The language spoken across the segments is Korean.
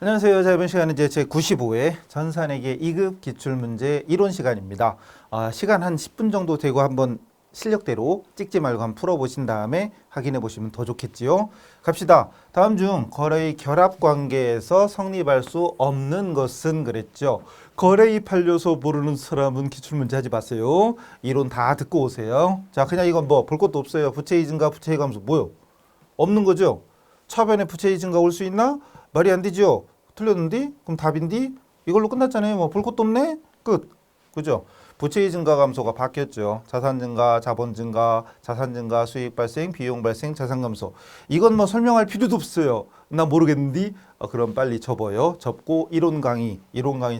안녕하세요. 자, 이번 시간은 이제 제 95회 전산회계 2급 기출문제 이론 시간입니다. 시간 한 10분 정도 되고 한번 실력대로 찍지 말고 한번 풀어보신 다음에 확인해 보시면 더 좋겠지요. 갑시다. 다음 중 거래의 결합관계에서 성립할 수 없는 것은 그랬죠. 거래입하려서 모르는 사람은 기출문제 하지 마세요. 이론 다 듣고 오세요. 자, 그냥 이건 뭐 볼 것도 없어요. 부채의 증가, 부채의 감소 뭐요? 없는 거죠. 차변에 부채의 증가 올 수 있나? 말이 안 되죠. 틀렸는데? 그럼 답인데? 이걸로 끝났잖아요. 뭐 볼 것도 없네? 끝. 그죠? 부채의 증가 감소가 바뀌었죠. 자산 증가, 자본 증가, 자산 증가, 수익 발생, 비용 발생, 자산 감소. 이건 뭐 설명할 필요도 없어요. 나 모르겠는데? 그럼 빨리 접어요. 접고 이론 강의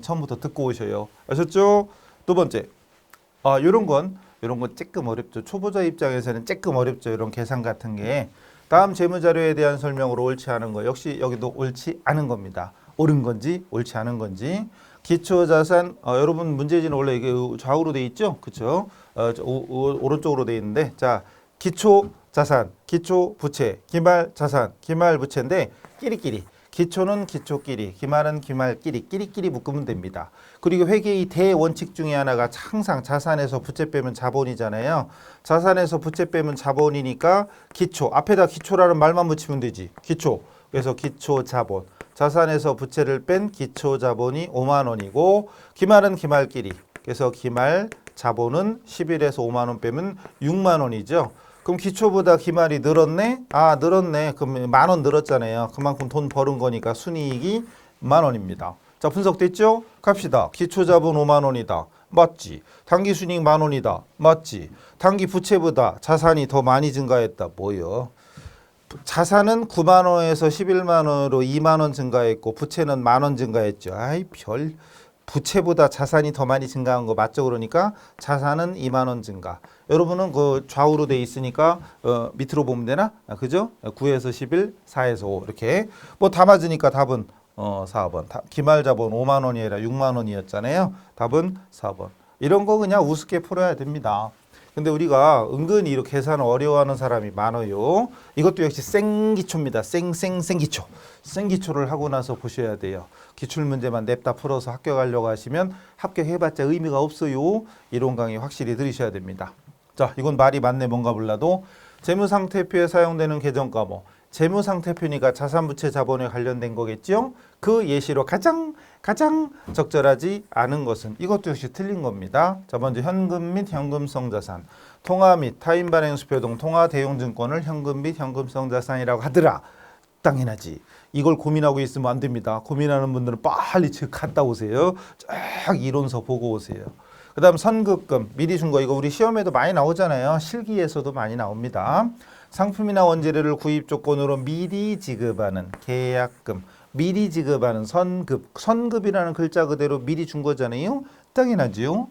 처음부터 듣고 오셔요. 아셨죠? 두 번째. 요런 건 조금 어렵죠. 초보자 입장에서는 조금 어렵죠. 이런 계산 같은 게. 다음 재무자료에 대한 설명으로 옳지 않은 거 역시 여기도 옳지 않은 겁니다. 옳은 건지 옳지 않은 건지. 기초자산 여러분 문제지는 원래 이게 좌우로 돼 있죠, 그렇죠? 오른쪽으로 돼 있는데 자 기초자산, 기초부채, 기말자산, 기말부채인데 끼리끼리. 기초는 기초끼리, 기말은 기말끼리, 끼리끼리 묶으면 됩니다. 그리고 회계의 대원칙 중에 하나가 항상 자산에서 부채 빼면 자본이잖아요. 자산에서 부채 빼면 자본이니까 기초, 앞에다 기초라는 말만 붙이면 되지. 기초. 그래서 기초 자본. 자산에서 부채를 뺀 기초 자본이 5만 원이고 기말은 기말끼리. 그래서 기말 자본은 11에서 5만 원 빼면 6만 원이죠. 그럼 기초보다 기말이 늘었네? 늘었네. 그럼 만 원 늘었잖아요. 그만큼 돈 버는 거니까 순이익이 만 원입니다. 자, 분석됐죠? 갑시다. 기초 자본 5만 원이다. 맞지. 당기 순이익 만 원이다. 맞지. 당기 부채보다 자산이 더 많이 증가했다. 뭐요? 자산은 9만 원에서 11만 원으로 2만 원 증가했고 부채는 만 원 증가했죠. 부채보다 자산이 더 많이 증가한 거 맞죠? 그러니까 자산은 2만 원 증가. 여러분은 그 좌우로 돼 있으니까 밑으로 보면 되나? 그죠? 9에서 11, 4에서 5 이렇게 뭐 다 맞으니까 답은 4번. 기말 자본 5만 원이 아니라 6만 원이었잖아요. 답은 4번. 이런 거 그냥 우습게 풀어야 됩니다. 근데 우리가 은근히 이렇게 계산을 어려워하는 사람이 많아요. 이것도 역시 생기초입니다. 생기초. 생기초를 하고 나서 보셔야 돼요. 기출문제만 냅다 풀어서 합격하려고 하시면 합격해봤자 의미가 없어요. 이론 강의 확실히 들으셔야 됩니다. 자, 이건 말이 맞네 뭔가 몰라도 재무상태표에 사용되는 계정과목. 재무상태표니까 자산부채 자본에 관련된 거겠죠. 그 예시로 가장 적절하지 않은 것은 이것도 역시 틀린 겁니다. 자, 먼저 현금 및 현금성 자산, 통화 및 타인 발행 수표 등 통화 대용 증권을 현금 및 현금성 자산이라고 하더라. 당연하지. 이걸 고민하고 있으면 안 됩니다. 고민하는 분들은 빨리 즉 갔다 오세요. 쫙 이론서 보고 오세요. 그 다음 선급금, 미리 준 거 이거 우리 시험에도 많이 나오잖아요. 실기에서도 많이 나옵니다. 상품이나 원재료를 구입 조건으로 미리 지급하는 계약금, 미리 지급하는 선급, 선급이라는 글자 그대로 미리 준 거잖아요. 당연하지요.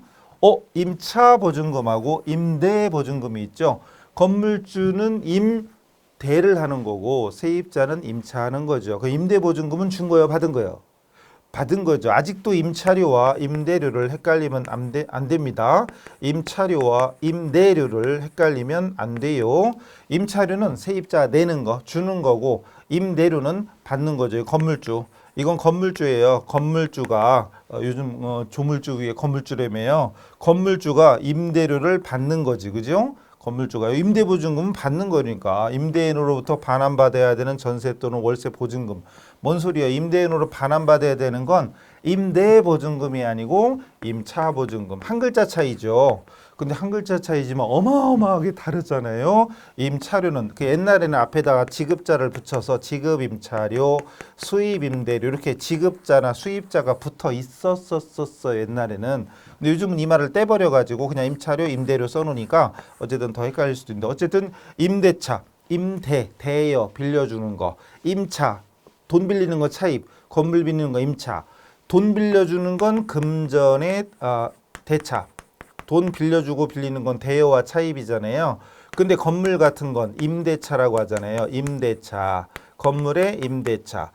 임차 보증금하고 임대 보증금이 있죠. 건물주는 임대를 하는 거고 세입자는 임차하는 거죠. 그 임대 보증금은 준 거예요, 받은 거예요? 받은 거죠. 아직도 임차료와 임대료를 헷갈리면 안 됩니다. 임차료와 임대료를 헷갈리면 안 돼요. 임차료는 세입자 내는 거, 주는 거고 임대료는 받는 거죠. 건물주. 이건 건물주예요. 건물주가 요즘 조물주 위에 건물주라며요. 건물주가 임대료를 받는 거지. 그죠? 건물주가 임대보증금은 받는 거니까 임대인으로부터 반환받아야 되는 전세 또는 월세 보증금. 뭔 소리야? 임대인으로 반환받아야 되는 건 임대보증금이 아니고 임차보증금. 한 글자 차이죠. 근데 한 글자 차이지만 어마어마하게 다르잖아요. 임차료는 그 옛날에는 앞에다가 지급자를 붙여서 지급임차료, 수입임대료 이렇게 지급자나 수입자가 붙어 있었었어 옛날에는. 근데 요즘은 이 말을 떼버려 가지고 그냥 임차료, 임대료 써놓으니까 어쨌든 더 헷갈릴 수도 있는데 어쨌든 임대차, 대여 빌려주는 거, 임차 돈 빌리는 거 차입, 건물 빌리는 거 임차, 돈 빌려주는 건 금전의 대차. 돈 빌려주고 빌리는 건 대여와 차입이잖아요. 근데 건물 같은 건 임대차라고 하잖아요. 임대차. 건물의 임대차.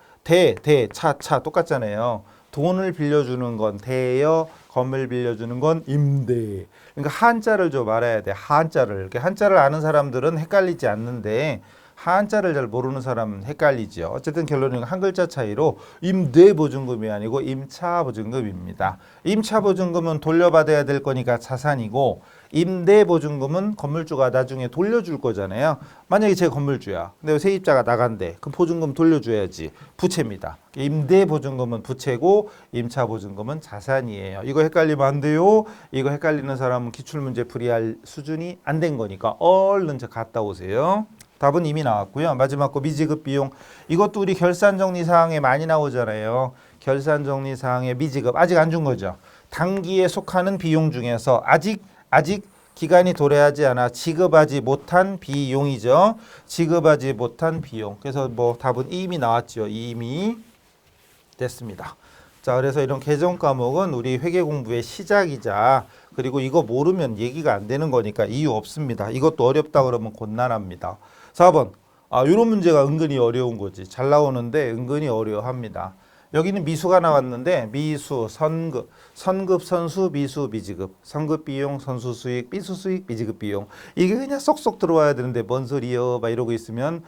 차 똑같잖아요. 돈을 빌려주는 건 대여, 건물 빌려주는 건 임대. 그러니까 한자를 좀 알아야 돼. 한자를. 한자를 아는 사람들은 헷갈리지 않는데 한자를 잘 모르는 사람은 헷갈리죠. 어쨌든 결론은 한 글자 차이로 임대보증금이 아니고 임차보증금입니다. 임차보증금은 돌려받아야 될 거니까 자산이고 임대보증금은 건물주가 나중에 돌려줄 거잖아요. 만약에 제 건물주야. 근데 세입자가 나간대. 그럼 보증금 돌려줘야지. 부채입니다. 임대보증금은 부채고 임차보증금은 자산이에요. 이거 헷갈리면 안 돼요. 이거 헷갈리는 사람은 기출문제 풀이할 수준이 안 된 거니까 얼른 저 갔다 오세요. 답은 이미 나왔고요. 마지막 거 미지급 비용. 이것도 우리 결산정리사항에 많이 나오잖아요. 결산정리사항에 미지급. 아직 안 준 거죠. 단기에 속하는 비용 중에서 아직 기간이 도래하지 않아 지급하지 못한 비용이죠. 지급하지 못한 비용. 그래서 뭐 답은 이미 나왔죠. 이미 됐습니다. 자, 그래서 이런 개정 과목은 우리 회계 공부의 시작이자 그리고 이거 모르면 얘기가 안 되는 거니까 이유 없습니다. 이것도 어렵다 그러면 곤란합니다. 4번. 이런 문제가 은근히 어려운 거지. 잘 나오는데 은근히 어려워합니다. 여기는 미수가 나왔는데 미수, 선급, 선수, 미수, 미지급, 선급 비용, 선수 수익, 미수 수익, 미지급 비용. 이게 그냥 쏙쏙 들어와야 되는데 뭔 소리요? 막 이러고 있으면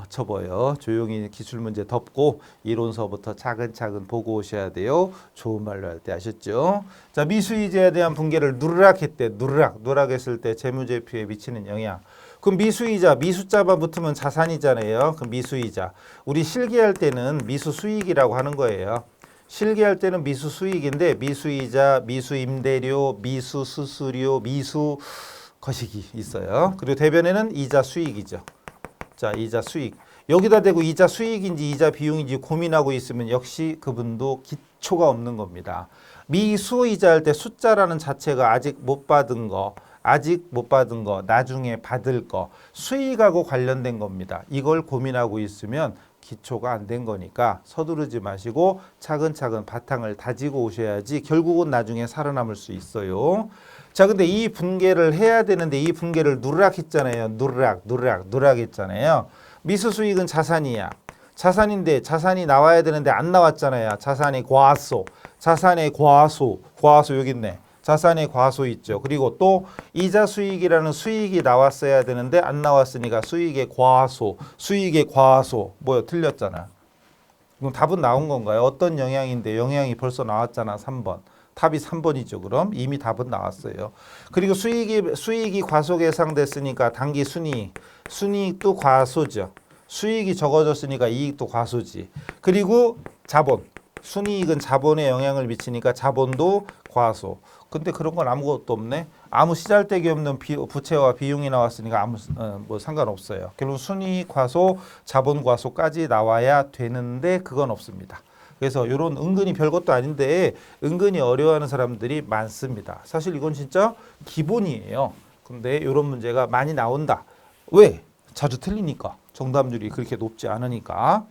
접어요. 조용히 기출문제 덮고 이론서부터 차근차근 보고 오셔야 돼요. 좋은 말로 할 때 아셨죠? 자, 미수이자에 대한 분계를 누르락 했대. 누락 했을 때 재무제표에 미치는 영향. 그럼 미수이자, 미수자만 붙으면 자산이잖아요. 그럼 미수이자. 우리 실기할 때는 미수수익이라고 하는 거예요. 실기할 때는 미수수익인데 미수이자, 미수임대료, 미수수수료, 미수거시기 있어요. 그리고 대변에는 이자 수익이죠. 자, 이자 수익. 여기다 대고 이자 수익인지 이자 비용인지 고민하고 있으면 역시 그분도 기초가 없는 겁니다. 미수이자 할 때 숫자라는 자체가 아직 못 받은 거, 나중에 받을 거, 수익하고 관련된 겁니다. 이걸 고민하고 있으면 기초가 안 된 거니까 서두르지 마시고 차근차근 바탕을 다지고 오셔야지 결국은 나중에 살아남을 수 있어요. 자, 근데 이 분계를 해야 되는데 이 분계를 누락 했잖아요. 누락 했잖아요. 미수수익은 자산이야. 자산인데 자산이 나와야 되는데 안 나왔잖아요. 자산의 과소 여기 있네. 자산의 과소 있죠. 그리고 또 이자 수익이라는 수익이 나왔어야 되는데 안 나왔으니까 수익의 과소. 뭐요? 틀렸잖아. 그럼 답은 나온 건가요? 어떤 영향인데 영향이 벌써 나왔잖아. 3번. 답이 3번이죠. 그럼 이미 답은 나왔어요. 그리고 수익이 과소 계상됐으니까 단기 순이익도 과소죠. 수익이 적어졌으니까 이익도 과소지. 그리고 자본. 순이익은 자본에 영향을 미치니까 자본도 과소. 근데 그런 건 아무것도 없네. 아무 시잘데기 없는 부채와 비용이 나왔으니까 아무 뭐 상관없어요. 결국 순이익 과소, 자본 과소까지 나와야 되는데 그건 없습니다. 그래서 이런 은근히 별것도 아닌데 은근히 어려워하는 사람들이 많습니다. 사실 이건 진짜 기본이에요. 근데 이런 문제가 많이 나온다. 왜? 자주 틀리니까. 정답률이 그렇게 높지 않으니까.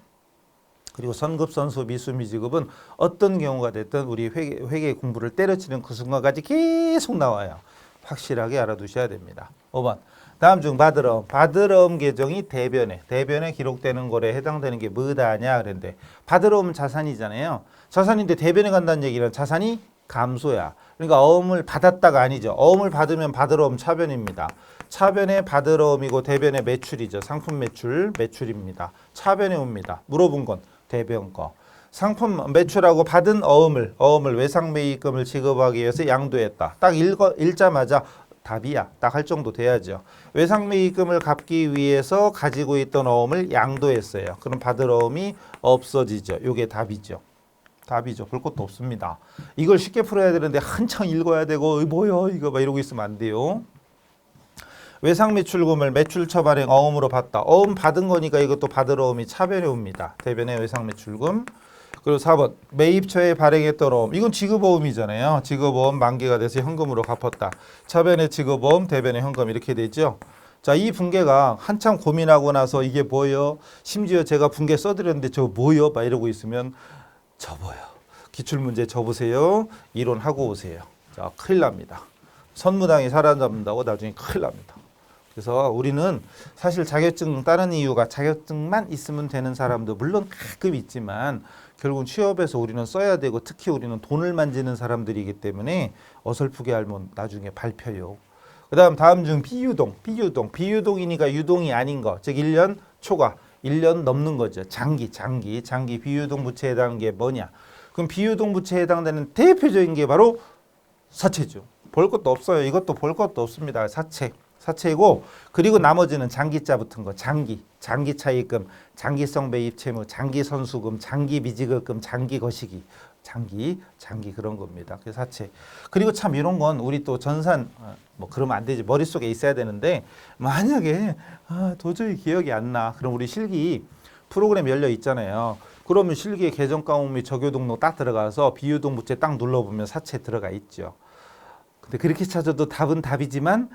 그리고 선급, 선수, 미수, 미지급은 어떤 경우가 됐든 우리 회계 공부를 때려치는 그 순간까지 계속 나와요. 확실하게 알아두셔야 됩니다. 5번. 다음 중 받으러움 계정이 대변에 기록되는 거에 해당되는 게 뭐다냐 그랬는데 받으러움 자산이잖아요. 자산인데 대변에 간다는 얘기는 자산이 감소야. 그러니까 어음을 받았다가 아니죠. 어음을 받으면 받으러움 차변입니다. 차변에 받으러움이고 대변에 매출이죠. 상품 매출입니다. 차변에 옵니다. 물어본 건 대변 거. 상품 매출하고 받은 어음을 외상매입금을 지급하기 위해서 양도했다. 딱 읽자마자 답이야. 딱 할 정도 돼야죠. 외상매입금을 갚기 위해서 가지고 있던 어음을 양도했어요. 그럼 받을 어음이 없어지죠. 이게 답이죠. 볼 것도 없습니다. 이걸 쉽게 풀어야 되는데 한창 읽어야 되고 뭐야 이거 막 이러고 있으면 안 돼요. 외상매출금을 매출처 발행 어음으로 받다. 어음 받은 거니까 이것도 받을 어음이 차변에 옵니다. 대변에 외상매출금. 그리고 4번 매입처에 발행했던 어음. 이건 지급어음이잖아요. 지급어음 만기가 돼서 현금으로 갚았다. 차변에 지급어음, 대변에 현금 이렇게 되죠. 자, 이 분계가 한참 고민하고 나서 이게 뭐예요? 심지어 제가 분계 써드렸는데 저 뭐예요? 막 이러고 있으면 접어요. 기출문제 접으세요. 이론하고 오세요. 자, 큰일 납니다. 선무당이 살아남는다고 나중에 큰일 납니다. 그래서 우리는 사실 자격증 따는 이유가 자격증만 있으면 되는 사람도 물론 가끔 있지만 결국 취업에서 우리는 써야 되고 특히 우리는 돈을 만지는 사람들이기 때문에 어설프게 알면 나중에 밟혀요. 다음 중 비유동이니까 유동이 아닌 거. 즉 1년 초과 1년 넘는 거죠. 장기 비유동 부채에 해당하는 게 뭐냐? 그럼 비유동 부채에 해당되는 대표적인 게 바로 사채죠. 볼 것도 없어요. 이것도 볼 것도 없습니다. 사채이고, 그리고 나머지는 장기자 붙은 거, 장기 차입금, 장기성 매입 채무, 장기 선수금, 장기 미지급금, 장기 거시기, 장기 그런 겁니다. 그게 사채. 그리고 참 이런 건 우리 또 전산 뭐 그러면 안 되지. 머릿속에 있어야 되는데 만약에 도저히 기억이 안 나. 그럼 우리 실기 프로그램 열려 있잖아요. 그러면 실기에 계정 과목 및 적요 등록 딱 들어가서 비유동 부채 딱 눌러보면 사채 들어가 있죠. 근데 그렇게 찾아도 답은 답이지만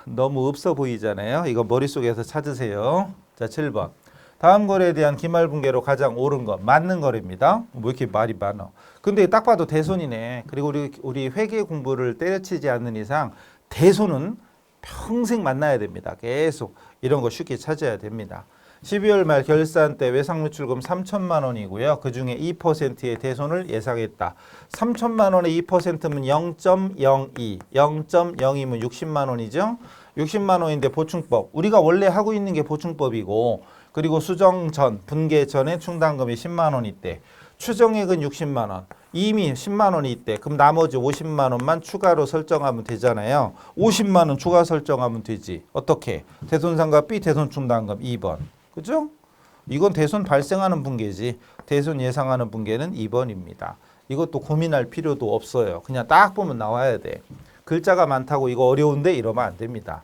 너무 없어 보이잖아요. 이거 머릿속에서 찾으세요. 자, 7번. 다음 거래에 대한 기말분계로 가장 옳은 거 맞는 거래입니다. 뭐 이렇게 말이 많아. 근데 딱 봐도 대손이네. 그리고 우리 회계 공부를 때려치지 않는 이상 대손은 평생 만나야 됩니다. 계속 이런 거 쉽게 찾아야 됩니다. 12월 말 결산 때 외상매출금 3천만 원이고요. 그중에 2%의 대손을 예상했다. 3천만 원의 2%면 0.02, 0.02면 60만 원이죠. 60만 원인데 보충법. 우리가 원래 하고 있는 게 보충법이고, 그리고 수정 전, 분계 전에 충당금이 10만 원이 있대. 추정액은 60만 원. 이미 10만 원이 있대. 그럼 나머지 50만 원만 추가로 설정하면 되잖아요. 50만 원 추가 설정하면 되지. 어떻게? 대손상과비 대손충당금 2번. 그죠? 이건 대손 발생하는 분계지. 대손 예상하는 분계는 2번입니다. 이것도 고민할 필요도 없어요. 그냥 딱 보면 나와야 돼. 글자가 많다고 이거 어려운데 이러면 안 됩니다.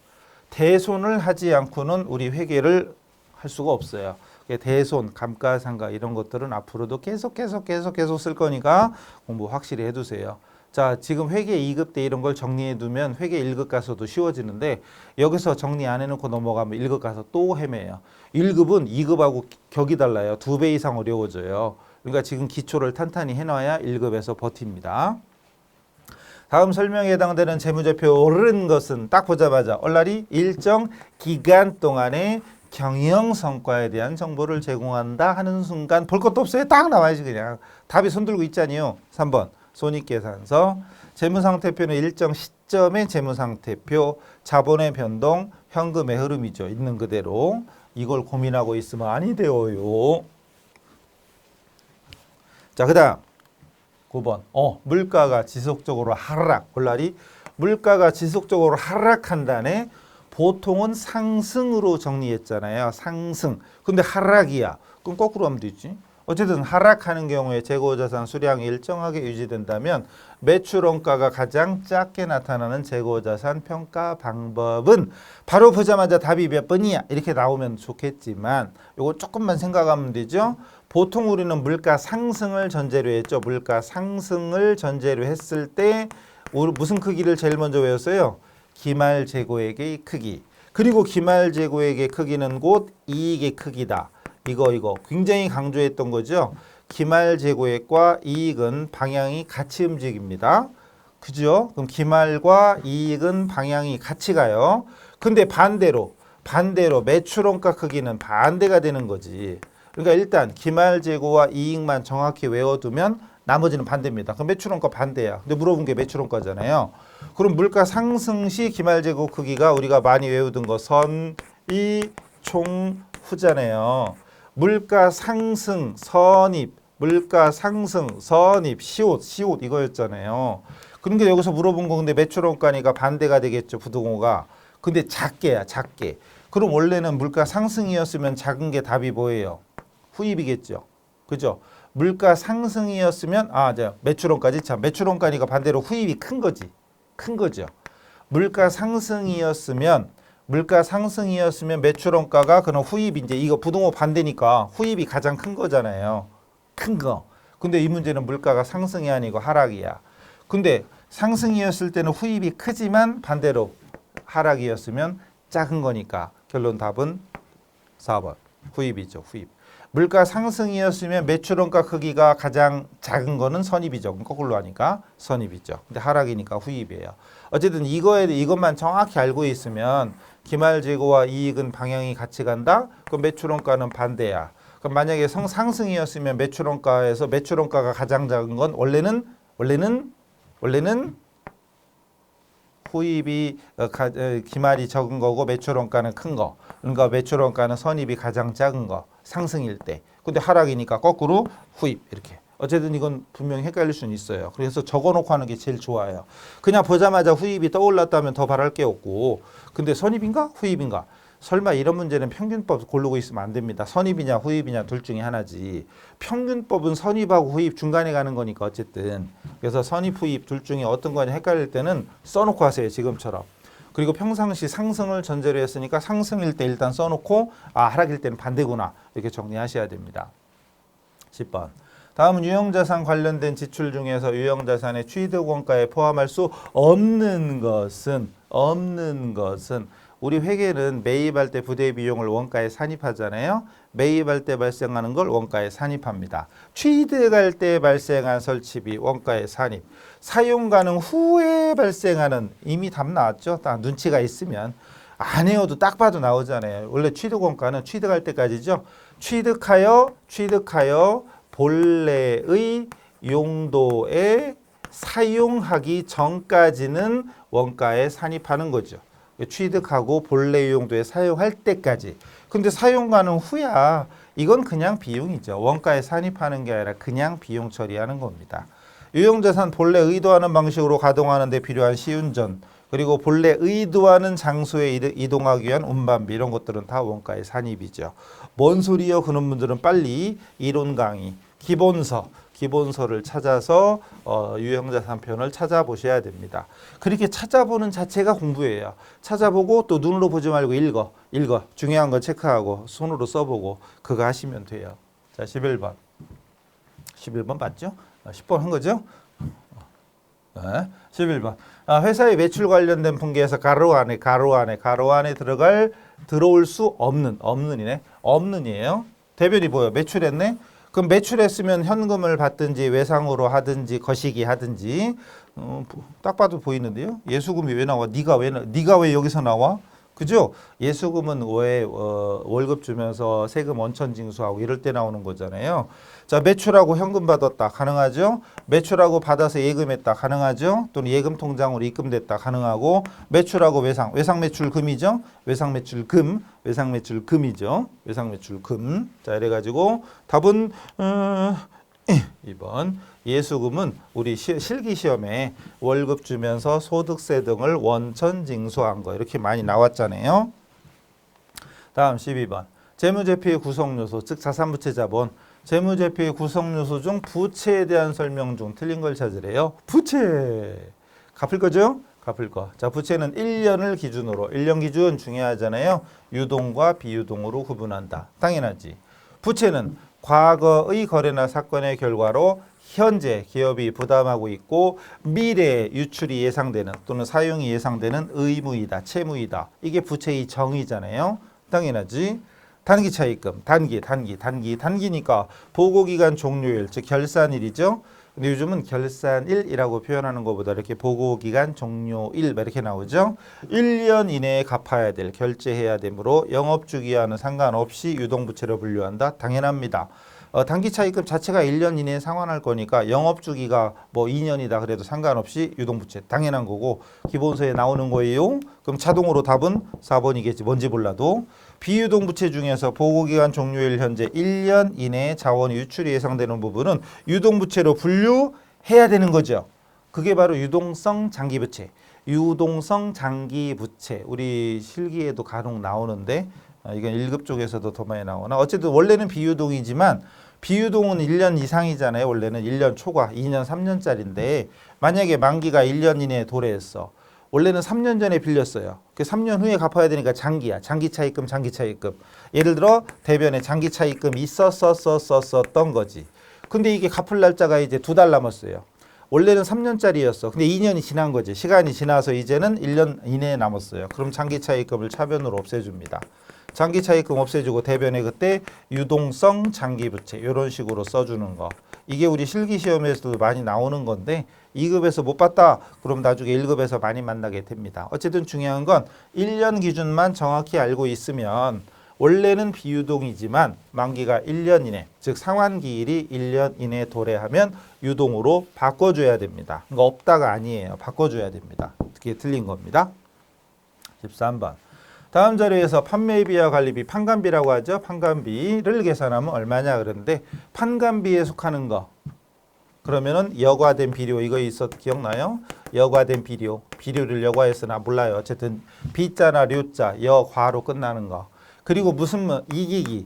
대손을 하지 않고는 우리 회계를 할 수가 없어요. 대손, 감가상가 이런 것들은 앞으로도 계속 쓸 거니까 공부 확실히 해두세요. 자, 지금 회계 2급 때 이런 걸 정리해 두면 회계 1급 가서도 쉬워지는데 여기서 정리 안 해놓고 넘어가면 1급 가서 또 헤매요. 1급은 2급하고 격이 달라요. 2배 이상 어려워져요. 그러니까 지금 기초를 탄탄히 해놔야 1급에서 버팁니다. 다음 설명에 해당되는 재무제표 옳은 것은 딱 보자마자 얼라리 일정 기간 동안의 경영 성과에 대한 정보를 제공한다 하는 순간 볼 것도 없어요. 딱 나와야지 그냥. 답이 손들고 있잖아요. 3번 손익계산서. 재무상태표는 일정 시점의 재무상태표, 자본의 변동, 현금의 흐름이죠. 있는 그대로. 이걸 고민하고 있으면 아니 되어요. 자, 그 다음 9번 물가가 지속적으로 하락. 골라리 물가가 지속적으로 하락한다네. 보통은 상승으로 정리했잖아요. 상승. 근데 하락이야. 그럼 거꾸로 하면 되지. 어쨌든 하락하는 경우에 재고자산 수량이 일정하게 유지된다면 매출원가가 가장 작게 나타나는 재고자산 평가 방법은 바로 보자마자 답이 몇 번이야 이렇게 나오면 좋겠지만 이거 조금만 생각하면 되죠. 보통 우리는 물가 상승을 전제로 했죠. 물가 상승을 전제로 했을 때 무슨 크기를 제일 먼저 외웠어요? 기말 재고액의 크기. 그리고 기말 재고액의 크기는 곧 이익의 크기다. 이거 굉장히 강조했던 거죠. 기말 재고액과 이익은 방향이 같이 움직입니다. 그죠? 그럼 기말과 이익은 방향이 같이 가요. 근데 반대로 매출원가 크기는 반대가 되는 거지. 그러니까 일단 기말 재고와 이익만 정확히 외워두면 나머지는 반대입니다. 그럼 매출원가 반대야. 근데 물어본 게 매출원가잖아요. 그럼 물가 상승 시 기말 재고 크기가 우리가 많이 외우던 거 선, 이, 총, 후잖아요. 물가 상승, 선입, 물가 상승, 선입, 시옷 이거였잖아요. 그런데 여기서 물어본 거 근데 매출원가니까 반대가 되겠죠. 부동호가. 근데 작게야, 작게. 그럼 원래는 물가 상승이었으면 작은 게 답이 뭐예요? 후입이겠죠. 그죠? 물가 상승이었으면 매출원가지. 참, 매출원가니까 반대로 후입이 큰 거지. 큰 거죠. 물가 상승이었으면 매출원가가 그럼 후입이 이제 이거 부동호 반대니까 후입이 가장 큰 거잖아요. 큰 거. 근데 이 문제는 물가가 상승이 아니고 하락이야. 근데 상승이었을 때는 후입이 크지만 반대로 하락이었으면 작은 거니까 결론 답은 4번. 후입이죠. 후입. 물가 상승이었으면 매출원가 크기가 가장 작은 거는 선입이죠. 그럼 거꾸로 하니까 선입이죠. 근데 하락이니까 후입이에요. 어쨌든 이것만 정확히 알고 있으면 기말 재고와 이익은 방향이 같이 간다. 그럼 매출원가는 반대야. 그럼 만약에 상승이었으면 매출원가에서 매출원가가 가장 작은 건 원래는 후입이 기말이 적은 거고 매출원가는 큰 거. 그러니까 매출원가는 선입이 가장 작은 거. 상승일 때. 근데 하락이니까 거꾸로 후입 이렇게. 어쨌든 이건 분명히 헷갈릴 수는 있어요. 그래서 적어놓고 하는 게 제일 좋아요. 그냥 보자마자 후입이 떠올랐다면 더 바랄 게 없고 근데 선입인가 후입인가? 설마 이런 문제는 평균법 고르고 있으면 안 됩니다. 선입이냐 후입이냐 둘 중에 하나지. 평균법은 선입하고 후입 중간에 가는 거니까 어쨌든. 그래서 선입 후입 둘 중에 어떤 거냐 헷갈릴 때는 써놓고 하세요. 지금처럼. 그리고 평상시 상승을 전제로 했으니까 상승일 때 일단 써놓고 하락일 때는 반대구나 이렇게 정리하셔야 됩니다. 10번. 다음은 유형자산 관련된 지출 중에서 유형자산의 취득원가에 포함할 수 없는 것은 우리 회계는 매입할 때 부대 비용을 원가에 산입하잖아요. 매입할 때 발생하는 걸 원가에 산입합니다. 취득할 때 발생한 설치비 원가에 산입. 사용 가능 후에 발생하는 이미 답 나왔죠. 딱 눈치가 있으면 안 해도 딱 봐도 나오잖아요. 원래 취득원가는 취득할 때까지죠. 취득하여 본래의 용도에 사용하기 전까지는 원가에 산입하는 거죠. 취득하고 본래 용도에 사용할 때까지. 근데 사용 가능 후야. 이건 그냥 비용이죠. 원가에 산입하는 게 아니라 그냥 비용 처리하는 겁니다. 유형자산 본래 의도하는 방식으로 가동하는 데 필요한 시운전 그리고 본래 의도하는 장소에 이동하기 위한 운반비 이런 것들은 다 원가에 산입이죠. 뭔 소리요? 그런 분들은 빨리 이론 강의, 기본서를 찾아서 유형자산편을 찾아보셔야 됩니다. 그렇게 찾아보는 자체가 공부예요. 찾아보고 또 눈으로 보지 말고 읽어. 중요한 거 체크하고 손으로 써보고 그거 하시면 돼요. 자, 11번. 11번 맞죠? 10번 한 거죠? 네, 11번. 회사의 매출 관련된 분기에서 가로 안에 들어올 수 없는이네. 없는이에요. 대변이 뭐예요? 매출했네. 그럼 매출했으면 현금을 받든지 외상으로 하든지 거시기 하든지 딱 봐도 보이는데요. 예수금이 왜 나와? 네가 왜 여기서 나와? 그죠? 예수금은 왜 월급 주면서 세금 원천 징수하고 이럴 때 나오는 거잖아요. 자, 매출하고 현금 받았다. 가능하죠? 매출하고 받아서 예금했다. 가능하죠? 또는 예금 통장으로 입금됐다. 가능하고 매출하고 외상 매출금이죠? 외상 매출금이죠. 외상 매출금. 자, 이래 가지고 답은 2번. 예수금은 우리 실기 시험에 월급 주면서 소득세 등을 원천 징수한 거 이렇게 많이 나왔잖아요. 다음 12번. 재무제표의 구성요소 즉 자산부채 자본. 재무제표의 구성요소 중 부채에 대한 설명 중 틀린 걸 찾으래요. 부채. 갚을 거죠? 갚을 거. 자, 부채는 1년을 기준으로 1년 기준 중요하잖아요. 유동과 비유동으로 구분한다. 당연하지. 부채는 과거의 거래나 사건의 결과로 현재 기업이 부담하고 있고 미래 유출이 예상되는 또는 사용이 예상되는 의무이다, 채무이다. 이게 부채의 정의잖아요. 당연하지. 단기 차입금, 단기니까 보고기간 종료일, 즉 결산일이죠. 근데 요즘은 결산일이라고 표현하는 것보다 이렇게 보고기간 종료일 이렇게 나오죠. 1년 이내에 갚아야 될, 결제해야 되므로 영업주기와는 상관없이 유동부채로 분류한다. 당연합니다. 단기 차입금 자체가 1년 이내에 상환할 거니까 영업주기가 뭐 2년이다 그래도 상관없이 유동부채 당연한 거고 기본서에 나오는 거예요. 그럼 자동으로 답은 4번이겠지. 뭔지 몰라도. 비유동부채 중에서 보고기간 종료일 현재 1년 이내에 자원 유출이 예상되는 부분은 유동부채로 분류해야 되는 거죠. 그게 바로 유동성 장기부채. 우리 실기에도 간혹 나오는데 이건 1급 쪽에서도 더 많이 나오나. 어쨌든 원래는 비유동이지만 비유동은 1년 이상이잖아요. 원래는 1년 초과 2년 3년짜리인데 만약에 만기가 1년 이내에 도래했어. 원래는 3년 전에 빌렸어요. 그 3년 후에 갚아야 되니까 장기야. 장기 차입금. 예를 들어 대변에 장기 차입금이 있었던 거지. 근데 이게 갚을 날짜가 이제 2달 남았어요. 원래는 3년짜리였어. 근데 2년이 지난 거지. 시간이 지나서 이제는 1년 이내에 남았어요. 그럼 장기 차입금을 차변으로 없애줍니다. 장기 차입금 없애주고 대변에 그때 유동성 장기부채 이런 식으로 써주는 거. 이게 우리 실기시험에서도 많이 나오는 건데 2급에서 못 봤다. 그럼 나중에 1급에서 많이 만나게 됩니다. 어쨌든 중요한 건 1년 기준만 정확히 알고 있으면 원래는 비유동이지만 만기가 1년 이내, 즉 상환기일이 1년 이내 도래하면 유동으로 바꿔줘야 됩니다. 그러니까 없다가 아니에요. 바꿔줘야 됩니다. 그게 틀린 겁니다. 13번. 다음 자료에서 판매비와 관리비, 판관비라고 하죠. 판관비를 계산하면 얼마냐 그러는데 판관비에 속하는 거. 그러면은 여과된 비료 이거 기억나요? 여과된 비료를 여과했으나 몰라요. 어쨌든 비자나 료자 여과로 끝나는 거. 그리고 무슨 이기기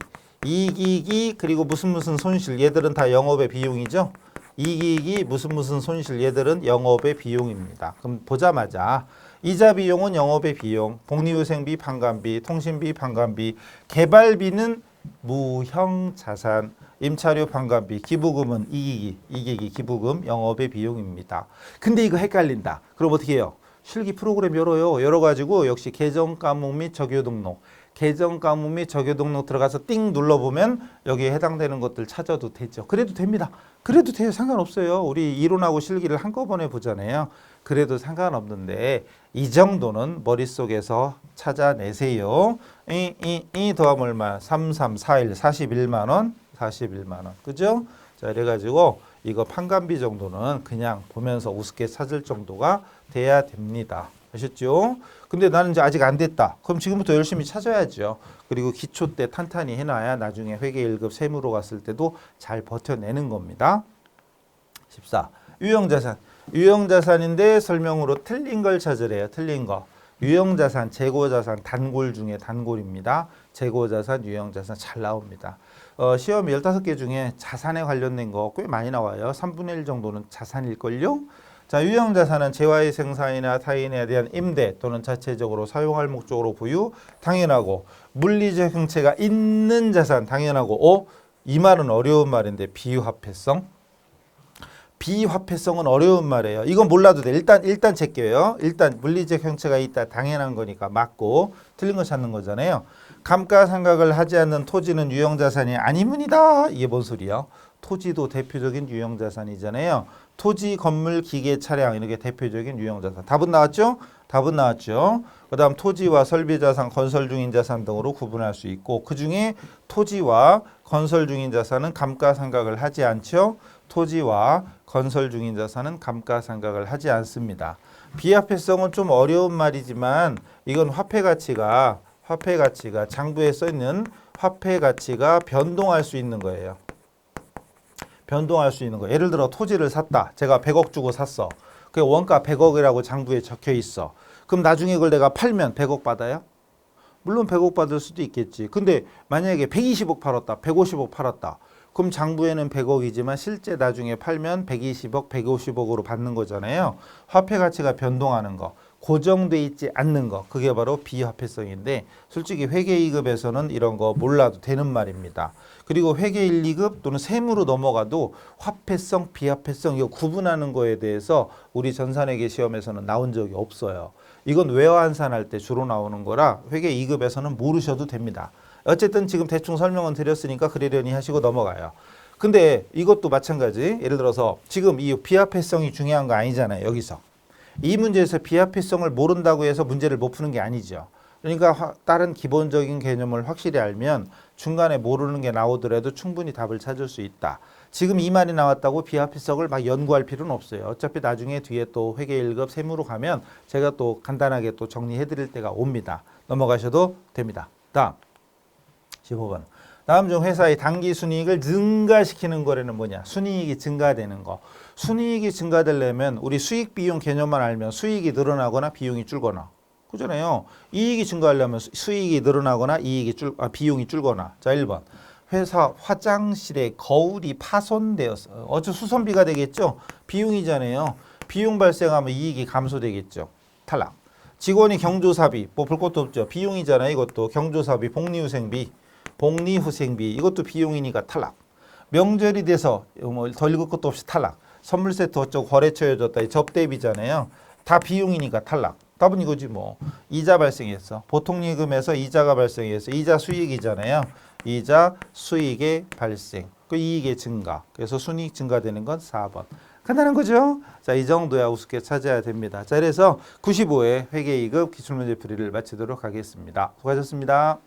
그리고 무슨 손실 얘들은 다 영업의 비용이죠. 이기기 무슨 손실 얘들은 영업의 비용입니다. 그럼 보자마자 이자 비용은 영업의 비용, 복리후생비, 판관비, 통신비, 판관비, 개발비는 무형자산, 임차료 판관비, 기부금은 이기기 기부금 영업의 비용입니다. 근데 이거 헷갈린다. 그럼 어떻게 해요? 실기 프로그램 열어가지고 역시 계정 과목 및 적요 등록, 계정 과목 및 적요 등록 들어가서 띵 눌러보면 여기에 해당되는 것들 찾아도 되죠. 그래도 됩니다. 그래도 돼요. 상관없어요. 우리 이론하고 실기를 한꺼번에 보잖아요. 그래도 상관없는데 이 정도는 머릿속에서 찾아내세요. 이 더하면 얼마? 3341 41만 원. 41만 원. 그죠? 자, 이래가지고 이거 판관비 정도는 그냥 보면서 우습게 찾을 정도가 돼야 됩니다. 아셨죠? 근데 나는 이제 아직 안 됐다. 그럼 지금부터 열심히 찾아야죠. 그리고 기초 때 탄탄히 해놔야 나중에 회계 1급 세무로 갔을 때도 잘 버텨내는 겁니다. 14. 유형자산. 유형자산인데 설명으로 틀린 걸 찾으래요. 틀린 거. 유형자산, 재고자산, 단골 중에 단골입니다. 재고자산, 유형자산 잘 나옵니다. 시험 15개 중에 자산에 관련된 거 꽤 많이 나와요. 3분의 1 정도는 자산일걸요. 자, 유형자산은 재화의 생산이나 타인에 대한 임대 또는 자체적으로 사용할 목적으로 부유, 당연하고 물리적 형체가 있는 자산, 당연하고 이 말은 어려운 말인데 비화폐성. 비화폐성은 어려운 말이에요. 이건 몰라도 돼. 일단 제껴요. 일단 물리적 형체가 있다. 당연한 거니까 맞고 틀린 거 찾는 거잖아요. 감가상각을 하지 않는 토지는 유형자산이 아니문이다. 이게 뭔 소리야? 토지도 대표적인 유형자산이잖아요. 토지, 건물, 기계, 차량 이렇게 대표적인 유형자산. 답은 나왔죠? 답은 나왔죠. 그 다음 토지와 설비자산, 건설 중인 자산 등으로 구분할 수 있고 그중에 토지와 건설 중인 자산은 감가상각을 하지 않죠. 토지와 건설 중인 자산은 감가상각을 하지 않습니다. 비화폐성은 좀 어려운 말이지만 이건 화폐 가치가 장부에 써 있는 화폐 가치가 변동할 수 있는 거예요. 변동할 수 있는 거. 예를 들어 토지를 샀다. 제가 100억 주고 샀어. 그 원가 100억이라고 장부에 적혀 있어. 그럼 나중에 그걸 내가 팔면 100억 받아요? 물론 100억 받을 수도 있겠지. 근데 만약에 120억 팔았다. 150억 팔았다. 그럼 장부에는 100억이지만 실제 나중에 팔면 120억, 150억으로 받는 거잖아요. 화폐 가치가 변동하는 거. 고정돼 있지 않는 거. 그게 바로 비화폐성인데 솔직히 회계 2급에서는 이런 거 몰라도 되는 말입니다. 그리고 회계 1, 2급 또는 세무로 넘어가도 화폐성, 비화폐성 이거 구분하는 거에 대해서 우리 전산회계 시험에서는 나온 적이 없어요. 이건 외화환산할 때 주로 나오는 거라 회계 2급에서는 모르셔도 됩니다. 어쨌든 지금 대충 설명은 드렸으니까 그러려니 하시고 넘어가요. 근데 이것도 마찬가지. 예를 들어서 지금 이 비화폐성이 중요한 거 아니잖아요. 여기서. 이 문제에서 비화폐성을 모른다고 해서 문제를 못 푸는 게 아니죠. 그러니까 다른 기본적인 개념을 확실히 알면 중간에 모르는 게 나오더라도 충분히 답을 찾을 수 있다. 지금 이 말이 나왔다고 비화폐성을 막 연구할 필요는 없어요. 어차피 나중에 뒤에 또 회계 1급 세무로 가면 제가 또 간단하게 또 정리해 드릴 때가 옵니다. 넘어가셔도 됩니다. 다음 15번. 다음 중 회사의 당기 순이익을 증가시키는 거래는 뭐냐? 순이익이 증가되는 거. 순이익이 증가되려면 우리 수익 비용 개념만 알면 수익이 늘어나거나 비용이 줄거나. 그잖아요. 이익이 증가하려면 수익이 늘어나거나 비용이 줄거나. 자, 1번. 회사 화장실에 거울이 파손되었어. 어째 수선비가 되겠죠? 비용이잖아요. 비용 발생하면 이익이 감소되겠죠. 탈락. 직원이 경조사비, 뭐 볼 것도 없죠. 비용이잖아요. 이것도 경조사비, 복리후생비 이것도 비용이니까 탈락. 명절이 돼서 뭐 더 읽을 것도 없이 탈락. 선물 세트 어쩌고 거래처에 줬다. 접대비잖아요. 다 비용이니까 탈락. 답은 이거지 뭐. 이자 발생했어. 보통 예금에서 이자가 발생해서 이자 수익이잖아요. 이자 수익의 발생. 그 이익의 증가. 그래서 순이익 증가되는 건 4번. 간단한 거죠? 자, 이 정도야 우습게 찾아야 됩니다. 자, 그래서 95회 회계 2급 기출문제 풀이를 마치도록 하겠습니다. 수고하셨습니다.